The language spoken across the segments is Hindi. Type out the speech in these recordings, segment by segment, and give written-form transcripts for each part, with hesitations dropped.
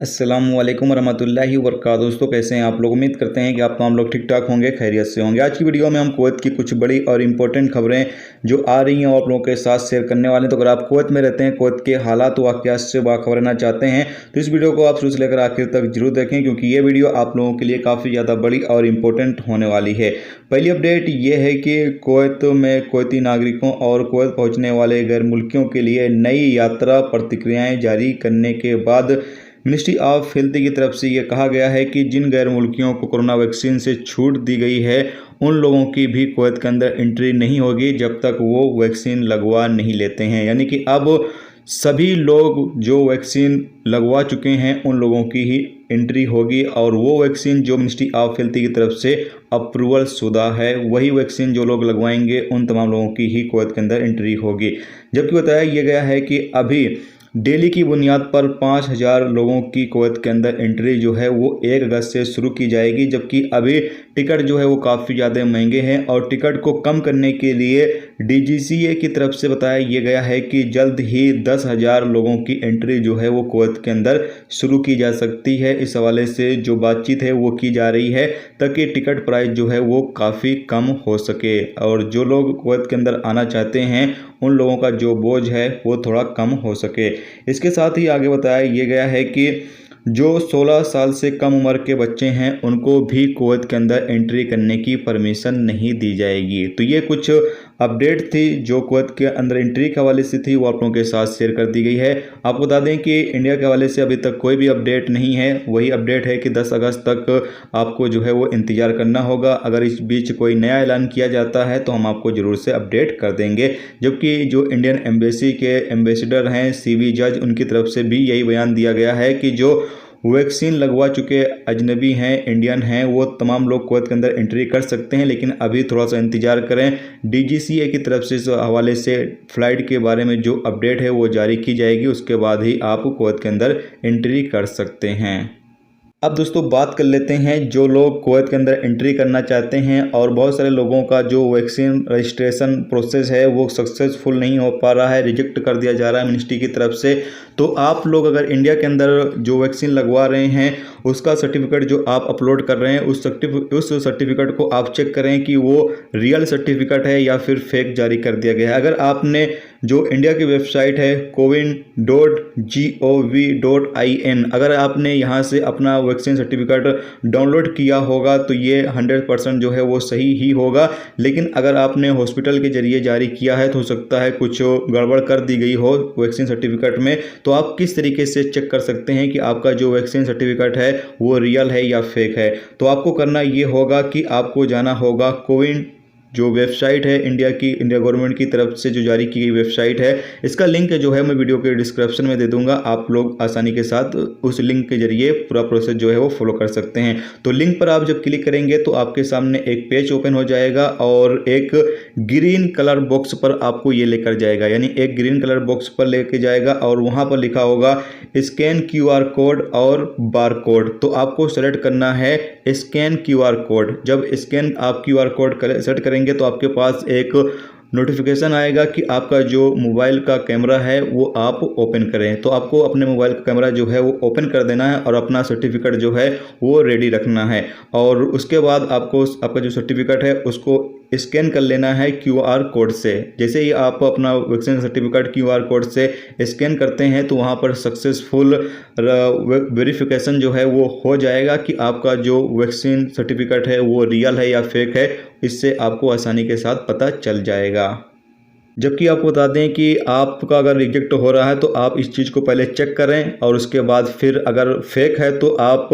अस्सलामुअलैकुम वरहमतुल्लाहि वबरकातुहू। दोस्तों कैसे हैं आप लोग। उम्मीद करते हैं कि आप तमाम लोग ठीक ठाक होंगे, खैरियत से होंगे। आज की वीडियो में हम कुवैत की कुछ बड़ी और इम्पोर्टेंट खबरें जो आ रही हैं और आप लोगों के साथ शेयर करने वाले हैं। तो अगर आप कुवैत में रहते हैं, कुवैत के हालात वाक़यात से बाखबर रहना चाहते हैं तो इस वीडियो को आप शुरू से लेकर आखिर तक जरूर देखें, क्योंकि ये वीडियो आप लोगों के लिए काफ़ी ज़्यादा बड़ी और इम्पोर्टेंट होने वाली है। पहली अपडेट ये है कि कुवैत में कुवैती नागरिकों और कुवैत पहुँचने वाले गैर मुल्कियों के लिए नई यात्रा प्रतिक्रियाएँ जारी करने के बाद मिनिस्ट्री ऑफ हेल्थ की तरफ से ये कहा गया है कि जिन गैर मुल्कियों को कोरोना वैक्सीन से छूट दी गई है उन लोगों की भी कुवैत के अंदर एंट्री नहीं होगी जब तक वो वैक्सीन लगवा नहीं लेते हैं। यानी कि अब सभी लोग जो वैक्सीन लगवा चुके हैं उन लोगों की ही एंट्री होगी, और वो वैक्सीन जो मिनिस्ट्री ऑफ हेल्थ की तरफ से अप्रूवल शुदा है वही वैक्सीन जो लोग लगवाएंगे उन तमाम लोगों की ही कुवैत के अंदर एंट्री होगी। जबकि बताया यह गया है कि अभी डेली की बुनियाद पर 5000 लोगों की कुवैत के अंदर एंट्री जो है वो 1 अगस्त से शुरू की जाएगी। जबकि अभी टिकट जो है वो काफ़ी ज़्यादा महंगे हैं और टिकट को कम करने के लिए DGCA की तरफ से बताया यह गया है कि जल्द ही 10,000 लोगों की एंट्री जो है वो कुवैत के अंदर शुरू की जा सकती है। इस हवाले से जो बातचीत है वो की जा रही है ताकि टिकट प्राइस जो है वो काफ़ी कम हो सके और जो लोग कुवैत के अंदर आना चाहते हैं उन लोगों का जो बोझ है वो थोड़ा कम हो सके। इसके साथ ही आगे बताया यह गया है कि जो 16 साल से कम उम्र के बच्चे हैं उनको भी कुवैत के अंदर एंट्री करने की परमिशन नहीं दी जाएगी। तो ये कुछ अपडेट थी जो कुवैत के अंदर एंट्री के हवाले से थी, वो आप लोगों के साथ शेयर कर दी गई है। आपको बता दें कि इंडिया के हवाले से अभी तक कोई भी अपडेट नहीं है। वही अपडेट है कि 10 अगस्त तक आपको जो है वो इंतज़ार करना होगा। अगर इस बीच कोई नया ऐलान किया जाता है तो हम आपको ज़रूर से अपडेट कर देंगे। जबकि जो इंडियन एम्बेसी के एम्बेसडर हैं CV जज, उनकी तरफ से भी यही बयान दिया गया है कि जो वैक्सीन लगवा चुके अजनबी हैं, इंडियन हैं, वो तमाम लोग कुवैत के अंदर एंट्री कर सकते हैं, लेकिन अभी थोड़ा सा इंतज़ार करें। DGCA की तरफ से इस हवाले से फ़्लाइट के बारे में जो अपडेट है वो जारी की जाएगी, उसके बाद ही आप कुवैत के अंदर एंट्री कर सकते हैं। अब दोस्तों बात कर लेते हैं जो लोग कुवैत के अंदर एंट्री करना चाहते हैं और बहुत सारे लोगों का जो वैक्सीन रजिस्ट्रेशन प्रोसेस है वो सक्सेसफुल नहीं हो पा रहा है, रिजेक्ट कर दिया जा रहा है मिनिस्ट्री की तरफ से। तो आप लोग अगर इंडिया के अंदर जो वैक्सीन लगवा रहे हैं उसका सर्टिफिकेट जो आप अपलोड कर रहे हैं उस सर्टिफिकेट को आप चेक करें कि वो रियल सर्टिफिकेट है या फिर फेक जारी कर दिया गया है। अगर आपने जो इंडिया की वेबसाइट है cowin.gov.in, अगर आपने यहाँ से अपना वैक्सीन सर्टिफिकेट डाउनलोड किया होगा तो ये 100% जो है वो सही ही होगा। लेकिन अगर आपने हॉस्पिटल के जरिए जारी किया है तो हो सकता है कुछ गड़बड़ कर दी गई हो वैक्सीन सर्टिफिकेट में। तो आप किस तरीके से चेक कर सकते हैं कि आपका जो वैक्सीन सर्टिफिकेट है वो रियल है या फेक है। तो आपको करना ये होगा कि आपको जाना होगा कोविन जो वेबसाइट है इंडिया गवर्नमेंट की तरफ से जो जारी की गई वेबसाइट है, इसका लिंक जो है मैं वीडियो के डिस्क्रिप्शन में दे दूंगा। आप लोग आसानी के साथ उस लिंक के जरिए पूरा प्रोसेस जो है वो फॉलो कर सकते हैं। तो लिंक पर आप जब क्लिक करेंगे तो आपके सामने एक पेज ओपन हो जाएगा और एक ग्रीन कलर बॉक्स पर आपको ये लेकर जाएगा, यानी एक ग्रीन कलर बॉक्स पर लेके जाएगा और वहाँ पर लिखा होगा स्कैन QR कोड और बार कोड। तो आपको सेलेक्ट करना है स्कैन QR कोड। जब स्कैन आप QR कोड सेलेक्ट करेंगे तो आपके पास एक नोटिफिकेशन आएगा कि आपका जो मोबाइल का कैमरा है वो आप ओपन करें। तो आपको अपने मोबाइल का कैमरा जो है वो ओपन कर देना है और अपना सर्टिफिकेट जो है वो रेडी रखना है। और उसके बाद आपको आपका जो सर्टिफिकेट है उसको स्कैन कर लेना है QR कोड से। जैसे ही आप अपना वैक्सीन सर्टिफिकेट QR कोड से स्कैन करते हैं तो वहाँ पर सक्सेसफुल वेरिफिकेशन जो है वो हो जाएगा कि आपका जो वैक्सीन सर्टिफिकेट है वो रियल है या फेक है। इससे आपको आसानी के साथ पता चल जाएगा। जबकि आपको बता दें कि आपका अगर रिजेक्ट हो रहा है तो आप इस चीज़ को पहले चेक करें और उसके बाद फिर अगर फेक है तो आप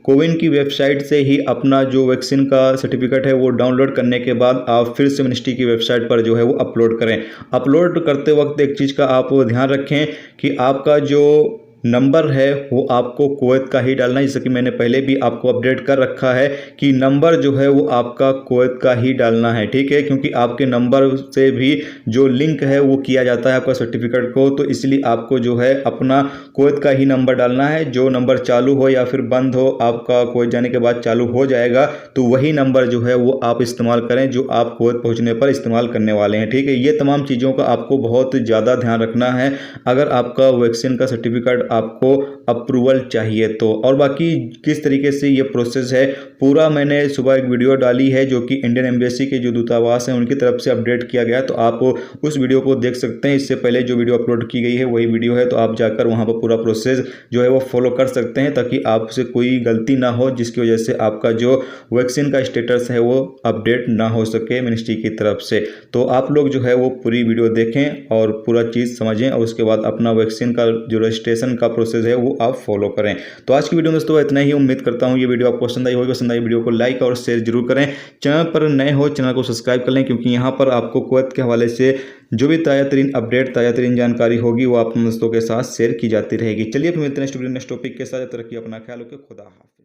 कोविन की वेबसाइट से ही अपना जो वैक्सीन का सर्टिफिकेट है वो डाउनलोड करने के बाद आप फिर से मिनिस्ट्री की वेबसाइट पर जो है वो अपलोड करें। अपलोड करते वक्त एक चीज़ का आप ध्यान रखें कि आपका जो नंबर है वो आपको कुवैत का ही डालना है। जैसे कि मैंने पहले भी आपको अपडेट कर रखा है कि नंबर जो है वो आपका कुवैत का ही डालना है, ठीक है, क्योंकि आपके नंबर से भी जो लिंक है वो किया जाता है आपका सर्टिफिकेट को। तो इसलिए आपको जो है अपना कुवैत का ही नंबर डालना है। जो नंबर चालू हो या फिर बंद हो, आपका कुवैत जाने के बाद चालू हो जाएगा तो वही नंबर जो है वो आप इस्तेमाल करें जो आप कुवैत पहुँचने पर इस्तेमाल करने वाले हैं, ठीक है। ये तमाम चीज़ों का आपको बहुत ज़्यादा ध्यान रखना है। अगर आपका वैक्सीन का सर्टिफिकेट आपको अप्रूवल चाहिए तो। और बाकी किस तरीके से ये प्रोसेस है पूरा मैंने सुबह एक वीडियो डाली है जो कि इंडियन एम्बेसी के जो दूतावास हैं उनकी तरफ से अपडेट किया गया, तो आप उस वीडियो को देख सकते हैं। इससे पहले जो वीडियो अपलोड की गई है वही वीडियो है, तो आप जाकर वहाँ पर पूरा प्रोसेस जो है वो फॉलो कर सकते हैं ताकि आपसे कोई गलती ना हो जिसकी वजह से आपका जो वैक्सीन का स्टेटस है वो अपडेट ना हो सके मिनिस्ट्री की तरफ से। तो आप लोग जो है वो पूरी वीडियो देखें और पूरा चीज़ समझें और उसके बाद अपना वैक्सीन का जो रजिस्ट्रेशन का प्रोसेस है वो आप फॉलो करें। तो आज की वीडियो में दोस्तों इतना ही। उम्मीद करता हूँ ये वीडियो आपको पसंद आई होगी। पसंद आई वीडियो को लाइक और शेयर जरूर करें। चैनल पर नए हो चैनल को सब्सक्राइब कर लें, क्योंकि यहाँ पर आपको कुवैत के हवाले से जो भी ताज़ा तरीन अपडेट ताज़ा तरीन जानकारी होगी वो आप दोस्तों के साथ शेयर की जाती रहेगी। चलिए फिर मिलते हैं नेक्स्ट टॉपिक के साथ। तरक्की अपना ख्याल रखिए। खुदा हाफिज़।